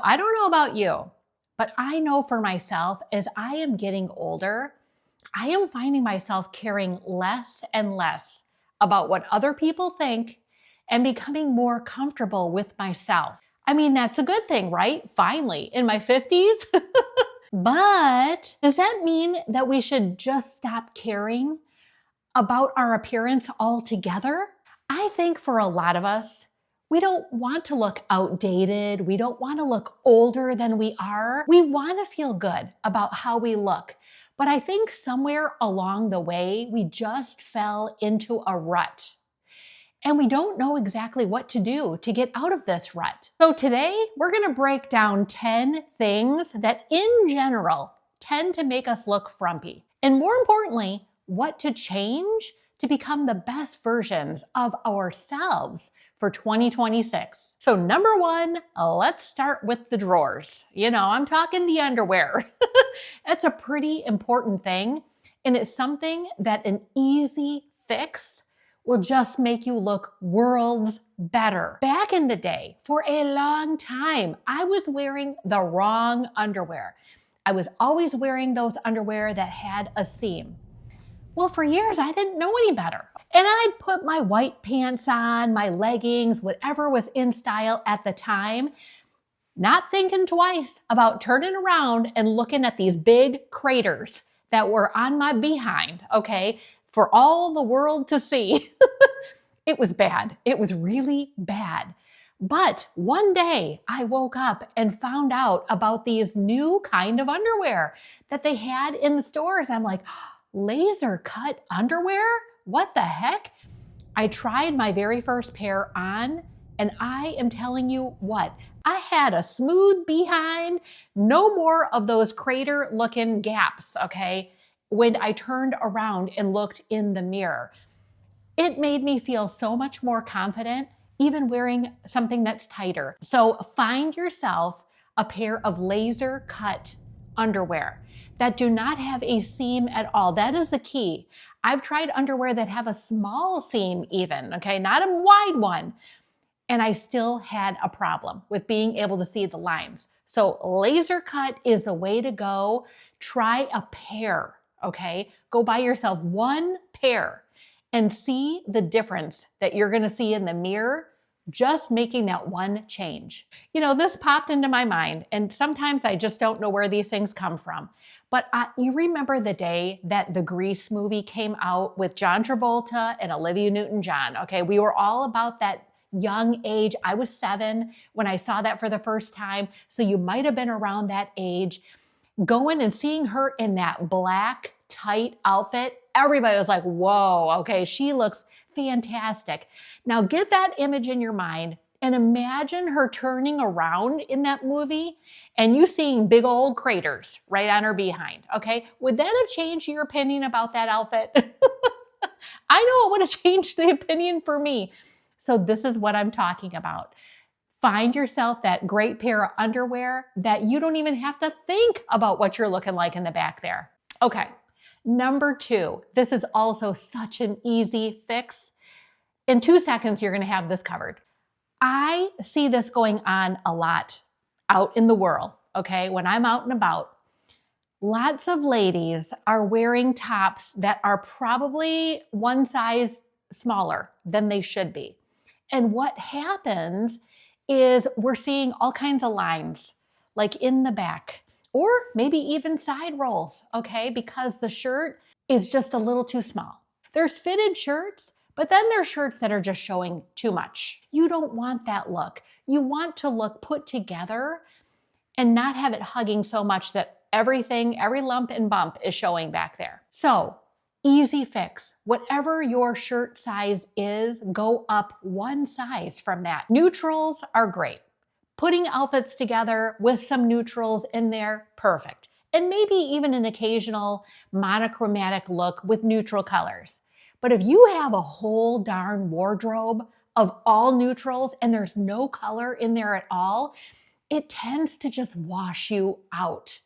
I don't know about you, but I know for myself, as I am getting older, I am finding myself caring less and less about what other people think and becoming more comfortable with myself. I mean, that's a good thing, right? Finally, in my 50s. But does that mean that we should just stop caring about our appearance altogether? I think for a lot of us, we don't want to look outdated. We don't want to look older than we are. We want to feel good about how we look. But I think somewhere along the way, we just fell into a rut. And we don't know exactly what to do to get out of this rut. So today, we're going to break down 10 things that in general tend to make us look frumpy. And more importantly, what to change to become the best versions of ourselves for 2026. So number one, let's start with the drawers. I'm talking the underwear. That's a pretty important thing. And it's something that an easy fix will just make you look worlds better. Back in the day, for a long time, I was wearing the wrong underwear. I was always wearing those underwear that had a seam. Well, for years, I didn't know any better. And I'd put my white pants on, my leggings, whatever was in style at the time, not thinking twice about turning around and looking at these big craters that were on my behind, okay, for all the world to see. It was bad. It was really bad. But one day I woke up and found out about these new kind of underwear that they had in the stores. I'm like, laser cut underwear? What the heck? I tried my very first pair on, and I am telling you what, I had a smooth behind, no more of those crater looking gaps, okay, when I turned around and looked in the mirror. It made me feel so much more confident, even wearing something that's tighter. So find yourself a pair of laser cut underwear that do not have a seam at all. That is the key. I've tried underwear that have a small seam even, okay, not a wide one. And I still had a problem with being able to see the lines. So laser cut is a way to go. Try a pair, okay? Go buy yourself one pair and see the difference that you're gonna see in the mirror just making that one change. This popped into my mind, and sometimes I just don't know where these things come from. But you remember the day that the Grease movie came out with John Travolta and Olivia Newton-John, okay? We were all about that young age. I was 7 when I saw that for the first time, so you might have been around that age. Going and seeing her in that black tight outfit, everybody was like, whoa, okay, she looks fantastic. Now get that image in your mind and imagine her turning around in that movie and you seeing big old craters right on her behind, okay? Would that have changed your opinion about that outfit? I know it would have changed the opinion for me. So this is what I'm talking about. Find yourself that great pair of underwear that you don't even have to think about what you're looking like in the back there. Okay. Number 2, this is also such an easy fix. In 2 seconds, you're going to have this covered. I see this going on a lot out in the world, okay? When I'm out and about, lots of ladies are wearing tops that are probably one size smaller than they should be. And what happens is we're seeing all kinds of lines, like in the back, or maybe even side rolls, okay? Because the shirt is just a little too small. There's fitted shirts, but then there's shirts that are just showing too much. You don't want that look. You want to look put together and not have it hugging so much that everything, every lump and bump is showing back there. So, easy fix. Whatever your shirt size is, go up one size from that. Neutrals are great. Putting outfits together with some neutrals in there, perfect. And maybe even an occasional monochromatic look with neutral colors. But if you have a whole darn wardrobe of all neutrals and there's no color in there at all, it tends to just wash you out.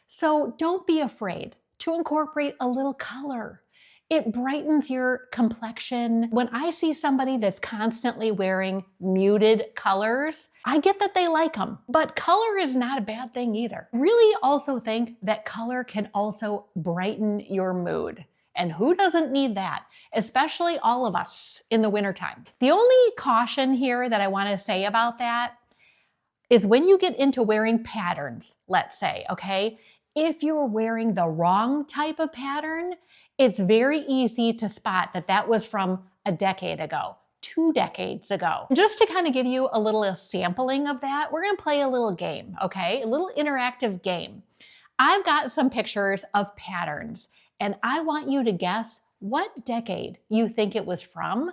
So don't be afraid to incorporate a little color It brightens your complexion. When I see somebody that's constantly wearing muted colors, I get that they like them, but color is not a bad thing either. Really also think that color can also brighten your mood. And who doesn't need that? Especially all of us in the wintertime. The only caution here that I want to say about that is when you get into wearing patterns, let's say, okay? If you're wearing the wrong type of pattern, it's very easy to spot that that was from a decade ago, 2 decades ago. Just to kind of give you a little sampling of that, we're gonna play a little game, okay? A little interactive game. I've got some pictures of patterns, and I want you to guess what decade you think it was from.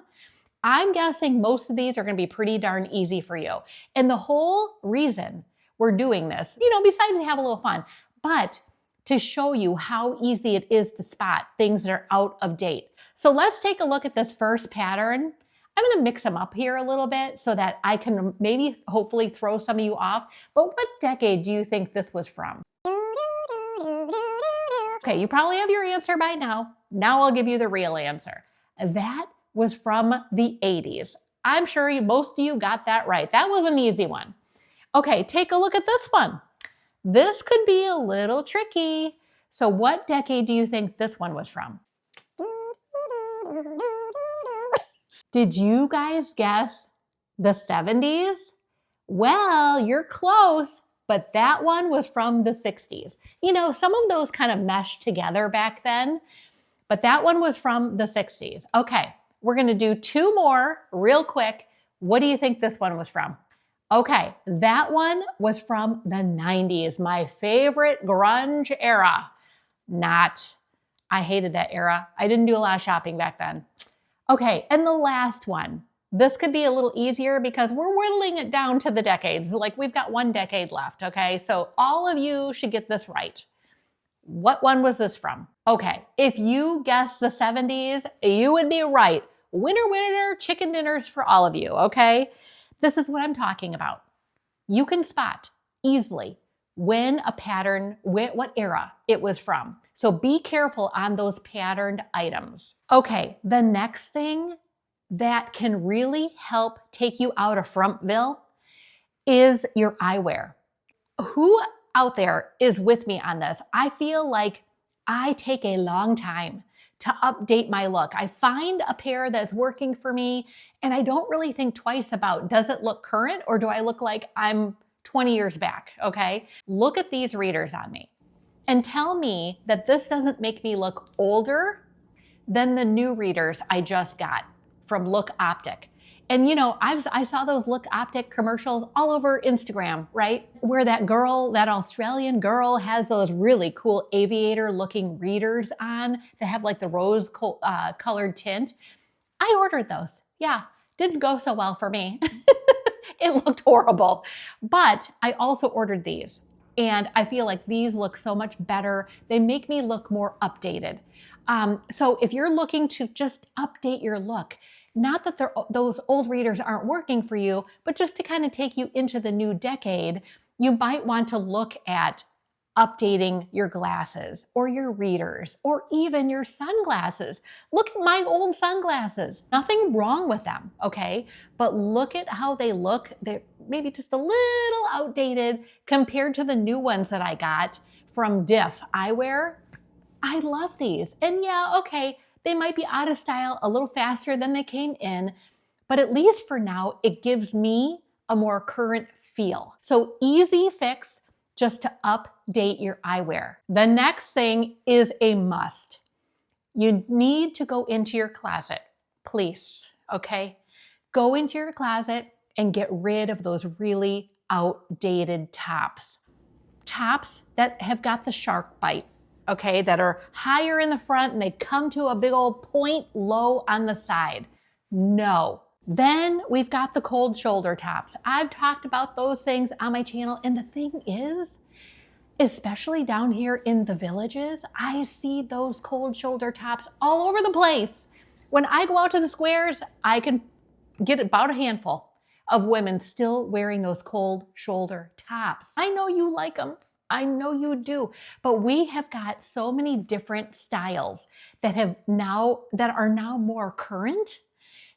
I'm guessing most of these are gonna be pretty darn easy for you. And the whole reason we're doing this, besides to have a little fun, but to show you how easy it is to spot things that are out of date. So let's take a look at this first pattern. I'm gonna mix them up here a little bit so that I can maybe hopefully throw some of you off. But what decade do you think this was from? Okay, you probably have your answer by now. Now I'll give you the real answer. That was from the 80s. I'm sure most of you got that right. That was an easy one. Okay, take a look at this one. This could be a little tricky. So what decade do you think this one was from? Did you guys guess the 70s? Well, you're close, but that one was from the 60s. Some of those kind of meshed together back then, but that one was from the 60s. Okay, we're gonna do 2 more real quick. What do you think this one was from? Okay, that one was from the 90s, my favorite grunge era. I hated that era. I didn't do a lot of shopping back then. Okay, and the last one. This could be a little easier because we're whittling it down to the decades. Like we've got 1 decade left, okay? So all of you should get this right. What one was this from? Okay, if you guessed the 70s, you would be right. Winner, chicken dinners for all of you, okay? This is what I'm talking about. You can spot easily when a pattern, what era it was from. So be careful on those patterned items. Okay, the next thing that can really help take you out of Frumpville is your eyewear. Who out there is with me on this? I feel like I take a long time to update my look. I find a pair that's working for me and I don't really think twice about, does it look current or do I look like I'm 20 years back, okay? Look at these readers on me and tell me that this doesn't make me look older than the new readers I just got from Look Optic. And I saw those Look Optic commercials all over Instagram, right? Where that Australian girl has those really cool aviator looking readers on that have like the rose colored tint. I ordered those. Yeah, didn't go so well for me. It looked horrible. But I also ordered these. And I feel like these look so much better. They make me look more updated. So if you're looking to just update your look, not that those old readers aren't working for you, but just to kind of take you into the new decade, you might want to look at updating your glasses or your readers or even your sunglasses. Look at my old sunglasses. Nothing wrong with them, okay? But look at how they look. They're maybe just a little outdated compared to the new ones that I got from Diff Eyewear. I love these. And yeah, okay, they might be out of style a little faster than they came in, but at least for now, it gives me a more current feel. So easy fix just to update your eyewear. The next thing is a must. You need to go into your closet, please, okay? Go into your closet and get rid of those really outdated tops. Tops that have got the shark bite, okay, that are higher in the front and they come to a big old point low on the side. No. Then we've got the cold shoulder tops. I've talked about those things on my channel, and the thing is, especially down here in the villages, I see those cold shoulder tops all over the place. When I go out to the squares, I can get about a handful of women still wearing those cold shoulder tops. I know you like them. I know you do, but we have got so many different styles that are now more current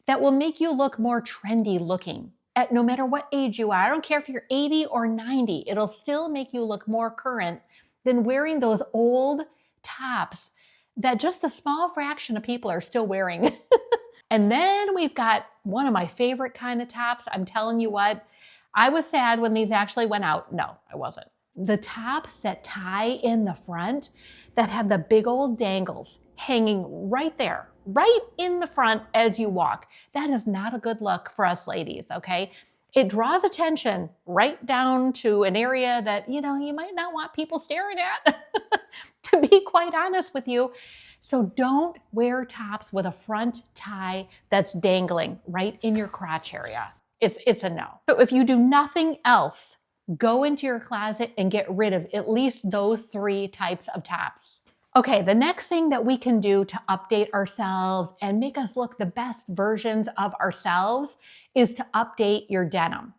that will make you look more trendy looking at no matter what age you are. I don't care if you're 80 or 90, it'll still make you look more current than wearing those old tops that just a small fraction of people are still wearing. And then we've got one of my favorite kind of tops. I'm telling you what, I was sad when these actually went out. No, I wasn't. The tops that tie in the front that have the big old dangles hanging right there, right in the front as you walk. That is not a good look for us ladies, okay? It draws attention right down to an area that, you might not want people staring at, to be quite honest with you. So don't wear tops with a front tie that's dangling right in your crotch area. It's a no. So if you do nothing else, go into your closet and get rid of at least those 3 types of tops. Okay, the next thing that we can do to update ourselves and make us look the best versions of ourselves is to update your denim.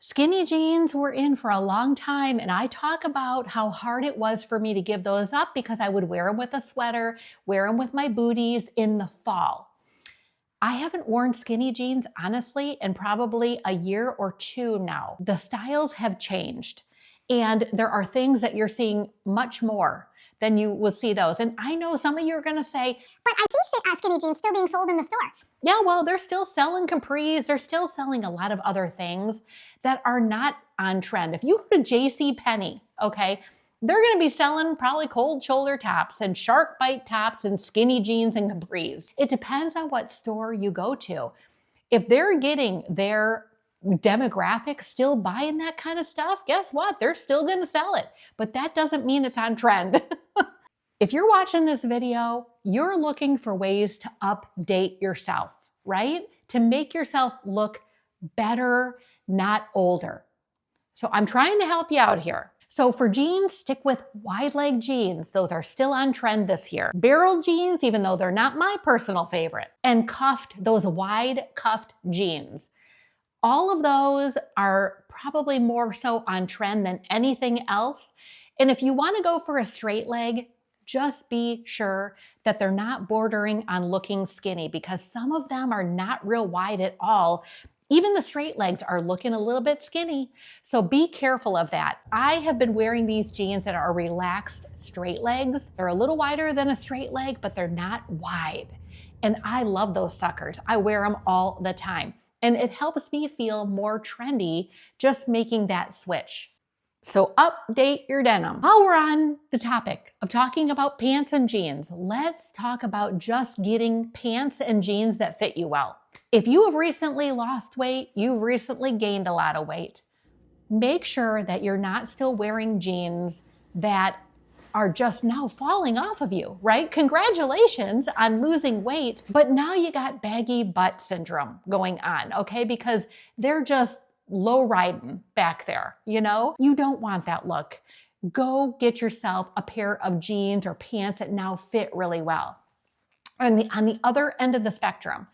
Skinny jeans were in for a long time, and I talk about how hard it was for me to give those up because I would wear them with a sweater, wear them with my booties in the fall. I haven't worn skinny jeans, honestly, in probably a year or 2 now. The styles have changed, and there are things that you're seeing much more than you will see those. And I know some of you are going to say, but I see skinny jeans still being sold in the store. Yeah, well, they're still selling capris. They're still selling a lot of other things that are not on trend. If you go to JCPenney, okay, they're going to be selling probably cold shoulder tops and shark bite tops and skinny jeans and capris. It depends on what store you go to. If they're getting their demographic still buying that kind of stuff, guess what? They're still going to sell it. But that doesn't mean it's on trend. If you're watching this video, you're looking for ways to update yourself, right? To make yourself look better, not older. So I'm trying to help you out here. So for jeans, stick with wide leg jeans. Those are still on trend this year. Barrel jeans, even though they're not my personal favorite. And those wide cuffed jeans. All of those are probably more so on trend than anything else. And if you want to go for a straight leg, just be sure that they're not bordering on looking skinny because some of them are not real wide at all. Even the straight legs are looking a little bit skinny. So be careful of that. I have been wearing these jeans that are relaxed straight legs. They're a little wider than a straight leg, but they're not wide. And I love those suckers. I wear them all the time. And it helps me feel more trendy just making that switch. So update your denim. While we're on the topic of talking about pants and jeans, let's talk about just getting pants and jeans that fit you well. If you have recently lost weight, you've recently gained a lot of weight, make sure that you're not still wearing jeans that are just now falling off of you, right? Congratulations on losing weight, but now you got baggy butt syndrome going on, okay? Because they're just low riding back there, you don't want that look. Go get yourself a pair of jeans or pants that now fit really well. On the other end of the spectrum,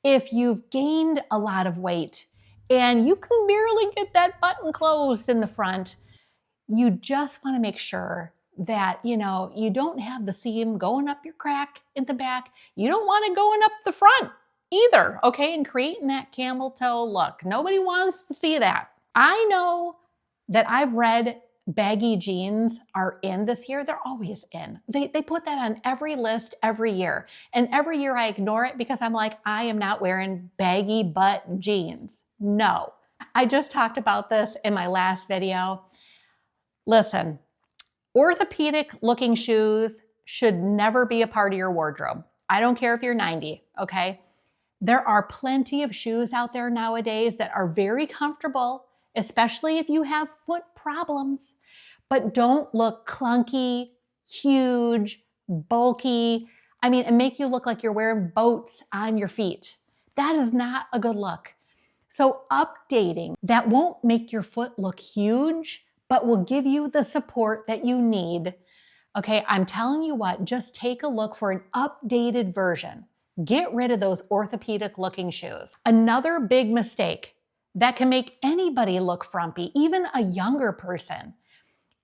if you've gained a lot of weight and you can barely get that button closed in the front, you just want to make sure that, you don't have the seam going up your crack in the back. You don't want it going up the front either, okay? And creating that camel toe look. Nobody wants to see that. I know that I've read baggy jeans are in this year. They're always in. They put that on every list every year. And every year I ignore it because I'm like, I am not wearing baggy butt jeans. No. I just talked about this in my last video. Listen, orthopedic looking shoes should never be a part of your wardrobe. I don't care if you're 90, okay? There are plenty of shoes out there nowadays that are very comfortable, especially if you have foot problems, but don't look clunky, huge, bulky. And make you look like you're wearing boats on your feet. That is not a good look. So updating, that won't make your foot look huge, but will give you the support that you need. Okay, I'm telling you what, just take a look for an updated version. Get rid of those orthopedic looking shoes. Another big mistake that can make anybody look frumpy, even a younger person,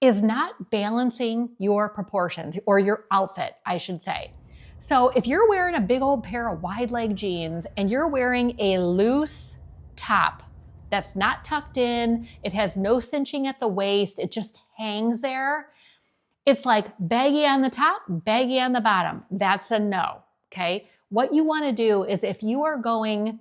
is not balancing your proportions, or your outfit, I should say. So if you're wearing a big old pair of wide leg jeans and you're wearing a loose top that's not tucked in, it has no cinching at the waist, it just hangs there. It's like baggy on the top, baggy on the bottom. That's a no, okay? What you wanna do is, if you are going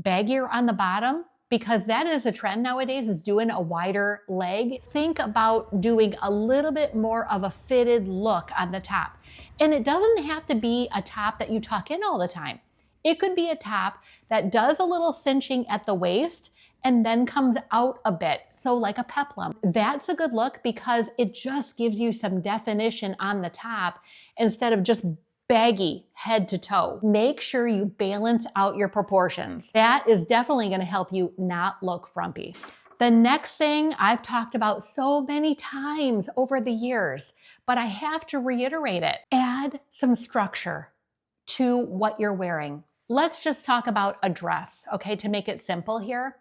baggier on the bottom, because that is a trend nowadays, is doing a wider leg, think about doing a little bit more of a fitted look on the top. And it doesn't have to be a top that you tuck in all the time. It could be a top that does a little cinching at the waist and then comes out a bit, so like a peplum. That's a good look because it just gives you some definition on the top instead of just baggy head to toe. Make sure you balance out your proportions. That is definitely going to help you not look frumpy. The next thing I've talked about so many times over the years, but I have to reiterate it. Add some structure to what you're wearing. Let's just talk about a dress, okay, to make it simple here.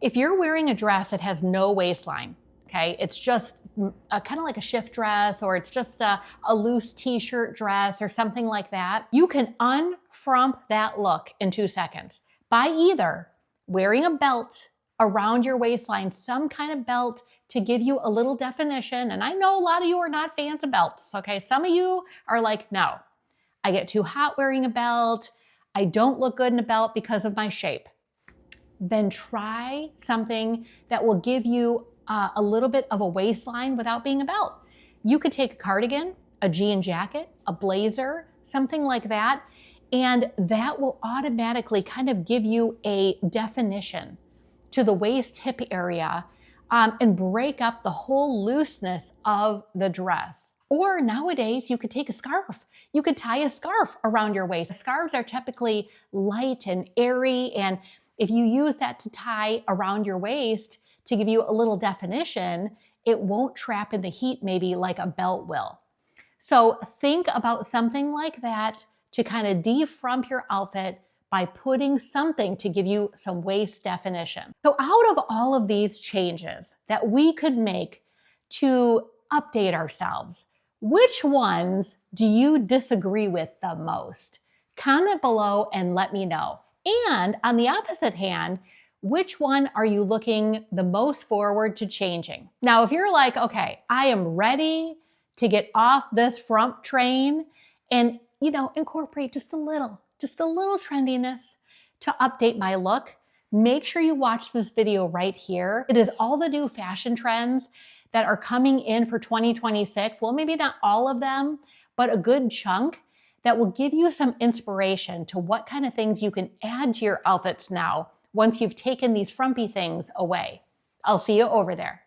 If you're wearing a dress that has no waistline, okay, it's just kind of like a shift dress, or it's just a loose t-shirt dress or something like that, you can unfrump that look in 2 seconds by either wearing a belt around your waistline, some kind of belt to give you a little definition. And I know a lot of you are not fans of belts, okay? Some of you are like, no, I get too hot wearing a belt. I don't look good in a belt because of my shape. Then try something that will give you a little bit of a waistline without being a belt. You could take a cardigan, a jean jacket, a blazer, something like that, and that will automatically kind of give you a definition to the waist hip area and break up the whole looseness of the dress. Or nowadays, you could take a scarf. You could tie a scarf around your waist. Scarves are typically light and airy, and if you use that to tie around your waist to give you a little definition, it won't trap in the heat maybe like a belt will. So think about something like that to kind of defrump your outfit by putting something to give you some waist definition. So out of all of these changes that we could make to update ourselves, which ones do you disagree with the most? Comment below and let me know. And on the opposite hand, which one are you looking the most forward to changing? Now, if you're like, okay, I am ready to get off this frump train and, incorporate just a little trendiness to update my look, make sure you watch this video right here. It is all the new fashion trends that are coming in for 2026. Well, maybe not all of them, but a good chunk that will give you some inspiration to what kind of things you can add to your outfits now once you've taken these frumpy things away. I'll see you over there.